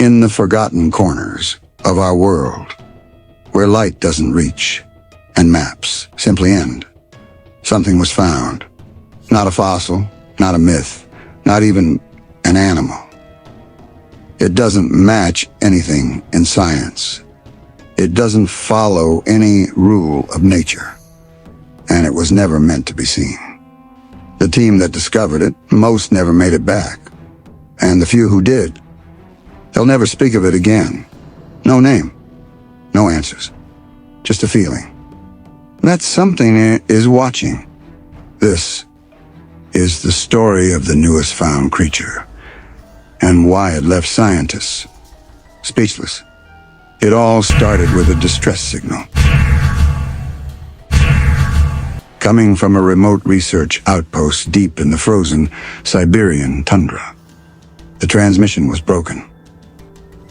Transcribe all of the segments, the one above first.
In the forgotten corners of our world, where light doesn't reach and maps simply end, something was found. Not a fossil, not a myth, not even an animal. It doesn't match anything in science. It doesn't follow any rule of nature. And it was never meant to be seen. The team that discovered it, most never made it back. And the few who did, they'll never speak of it again. No name, no answers, just a feeling that something is watching. This is the story of the newest found creature and why it left scientists speechless. It all started with a distress signal coming from a remote research outpost deep in the frozen Siberian tundra. The transmission was broken.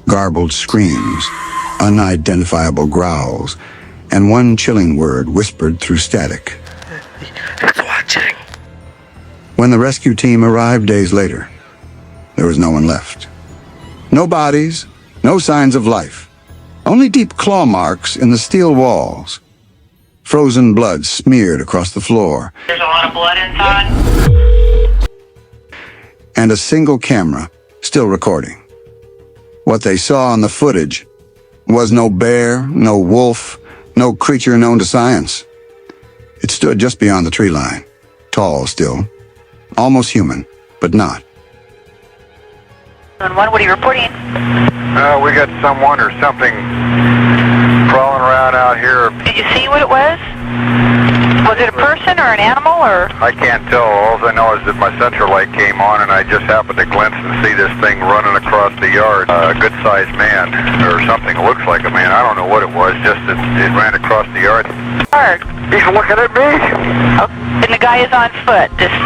Garbled screams, unidentifiable growls, and one chilling word whispered through static. It's watching. When the rescue team arrived days later, there was no one left. No bodies, no signs of life. Only deep claw marks in the steel walls. Frozen blood smeared across the floor. There's a lot of blood inside. And a single camera still recording. What they saw on the footage was no bear, no wolf, no creature known to science. It stood just beyond the tree line, tall still, almost human, but not. And what are you reporting? We got someone or something crawling around out here. Did you see what it was? Was it a person or an animal or? I can't tell. All I know is that my sensor light came on and I just happened to glimpse and see this thing running across the yard. A good-sized man or something. Looks like a man. I don't know what it was, just that it ran across the yard. Hard. He's looking at me. Oh, and the guy is on foot. Just...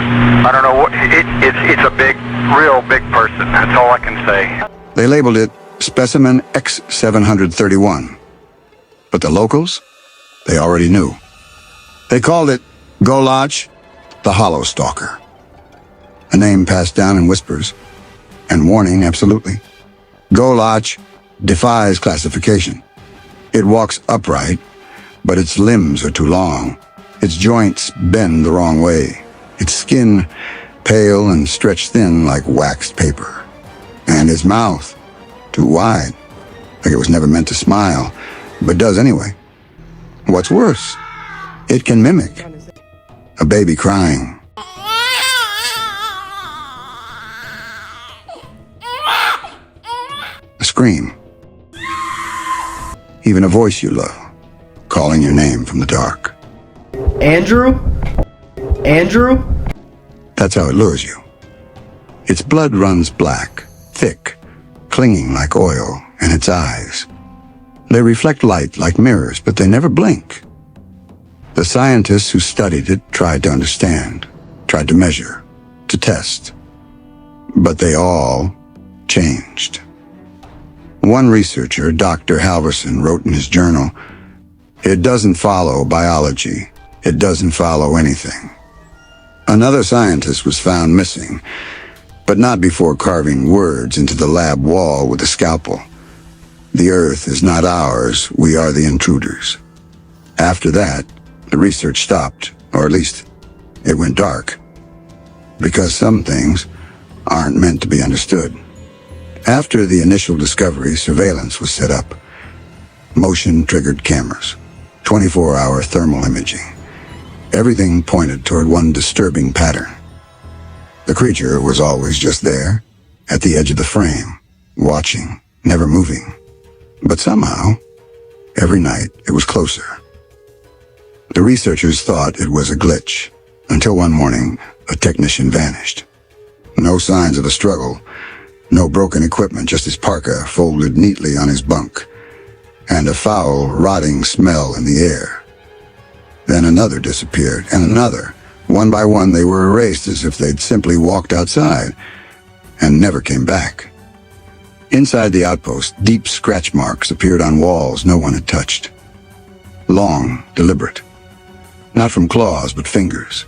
I don't know what. It's a big, real big person. That's all I can say. They labeled it Specimen X731. But the locals, they already knew. They called it Golach, the Hollow Stalker. A name passed down in whispers, and warning absolutely. Golach defies classification. It walks upright, but its limbs are too long. Its joints bend the wrong way. Its skin pale and stretched thin like waxed paper. And its mouth too wide, like it was never meant to smile, but does anyway. What's worse, it can mimic a baby crying. A scream. Even a voice you love, calling your name from the dark. Andrew? Andrew? That's how it lures you. Its blood runs black, thick, clinging like oil, and its eyes. They reflect light like mirrors, but they never blink. The scientists who studied it tried to understand, tried to measure, to test. But they all changed. One researcher, Dr. Halverson, wrote in his journal, "It doesn't follow biology. It doesn't follow anything." Another scientist was found missing, but not before carving words into the lab wall with a scalpel. "The Earth is not ours. We are the intruders." After that, the research stopped, or at least it went dark, because some things aren't meant to be understood. After the initial discovery, surveillance was set up. Motion-triggered cameras, 24-hour thermal imaging. Everything pointed toward one disturbing pattern. The creature was always just there, at the edge of the frame, watching, never moving. But somehow, every night, it was closer. The researchers thought it was a glitch, until one morning, a technician vanished. No signs of a struggle, no broken equipment, just his parka folded neatly on his bunk, and a foul, rotting smell in the air. Then another disappeared, and another. One by one, they were erased as if they'd simply walked outside, and never came back. Inside the outpost, deep scratch marks appeared on walls no one had touched. Long, deliberate. Not from claws, but fingers.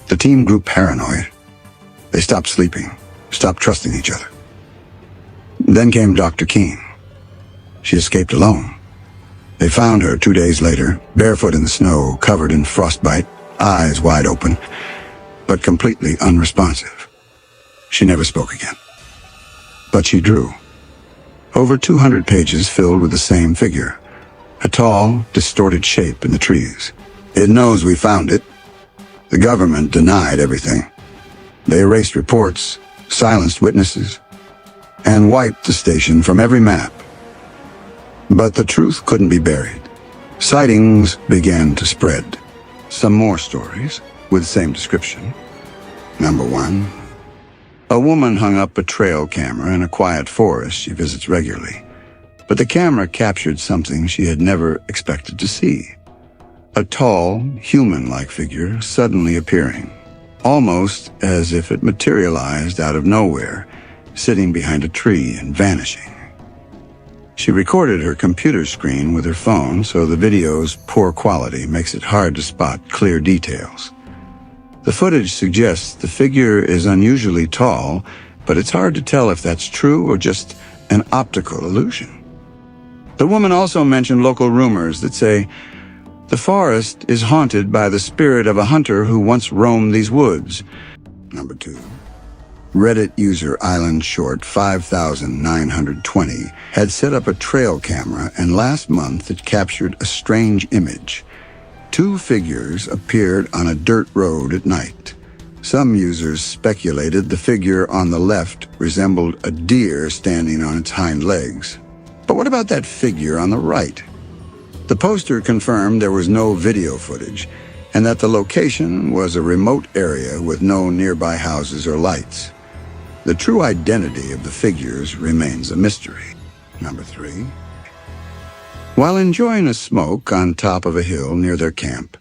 The team grew paranoid. They stopped sleeping, stopped trusting each other. Then came Dr. Keene. She escaped alone. They found her 2 days later, barefoot in the snow, covered in frostbite, eyes wide open, but completely unresponsive. She never spoke again. But she drew. Over 200 pages filled with the same figure, a tall, distorted shape in the trees. It knows we found it. The government denied everything. They erased reports, silenced witnesses, and wiped the station from every map. But the truth couldn't be buried. Sightings began to spread. Some more stories with the same description. Number 1. A woman hung up a trail camera in a quiet forest she visits regularly. But the camera captured something she had never expected to see. A tall, human-like figure suddenly appearing, almost as if it materialized out of nowhere, sitting behind a tree and vanishing. She recorded her computer screen with her phone, so the video's poor quality makes it hard to spot clear details. The footage suggests the figure is unusually tall, but it's hard to tell if that's true or just an optical illusion. The woman also mentioned local rumors that say the forest is haunted by the spirit of a hunter who once roamed these woods. Number 2. Reddit user Island Short 5920 had set up a trail camera, and last month it captured a strange image. 2 figures appeared on a dirt road at night. Some users speculated the figure on the left resembled a deer standing on its hind legs. But what about that figure on the right? The poster confirmed there was no video footage, and that the location was a remote area with no nearby houses or lights. The true identity of the figures remains a mystery. Number 3. While enjoying a smoke on top of a hill near their camp,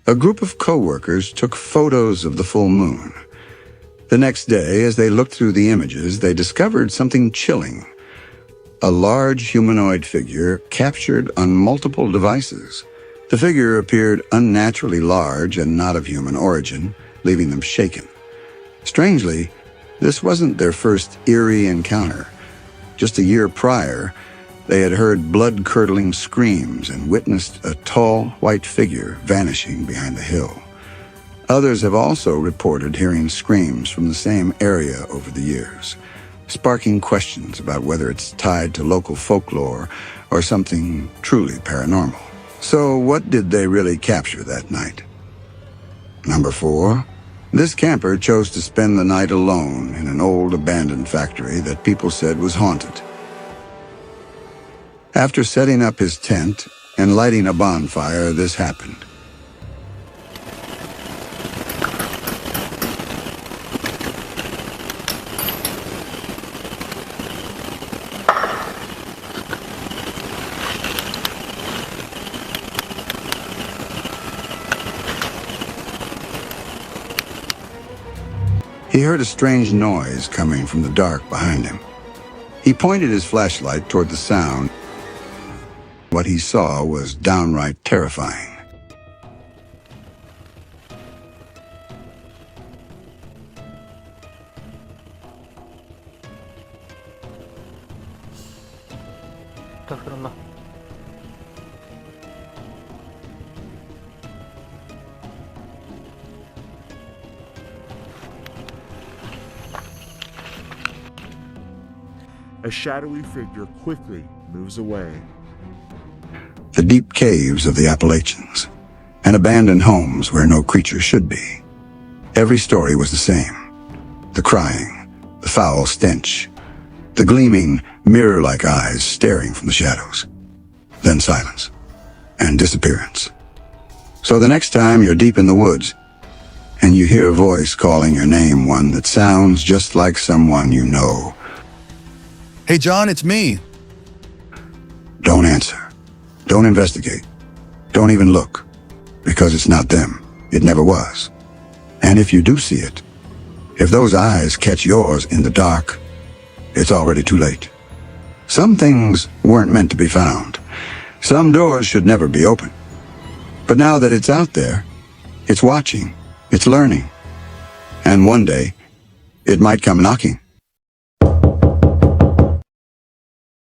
a group of co-workers took photos of the full moon. The next day, as they looked through the images, they discovered something chilling. A large humanoid figure captured on multiple devices. The figure appeared unnaturally large and not of human origin, leaving them shaken. Strangely, this wasn't their first eerie encounter. Just a year prior, they had heard blood-curdling screams and witnessed a tall, white figure vanishing behind the hill. Others have also reported hearing screams from the same area over the years, sparking questions about whether it's tied to local folklore or something truly paranormal. So what did they really capture that night? Number 4. This camper chose to spend the night alone in an old abandoned factory that people said was haunted. After setting up his tent and lighting a bonfire, this happened. He heard a strange noise coming from the dark behind him. He pointed his flashlight toward the sound. What he saw was downright terrifying. A shadowy figure quickly moves away. The deep caves of the Appalachians, and abandoned homes where no creature should be. Every story was the same. The crying, the foul stench, the gleaming, mirror-like eyes staring from the shadows. Then silence, and disappearance. So the next time you're deep in the woods, and you hear a voice calling your name, one that sounds just like someone you know, Hey, John, it's me. don't answer. Don't investigate. Don't even look. Because it's not them. It never was. And if you do see it, if those eyes catch yours in the dark, it's already too late. Some things weren't meant to be found. Some doors should never be open. But now that it's out there, it's watching, it's learning. And one day, it might come knocking.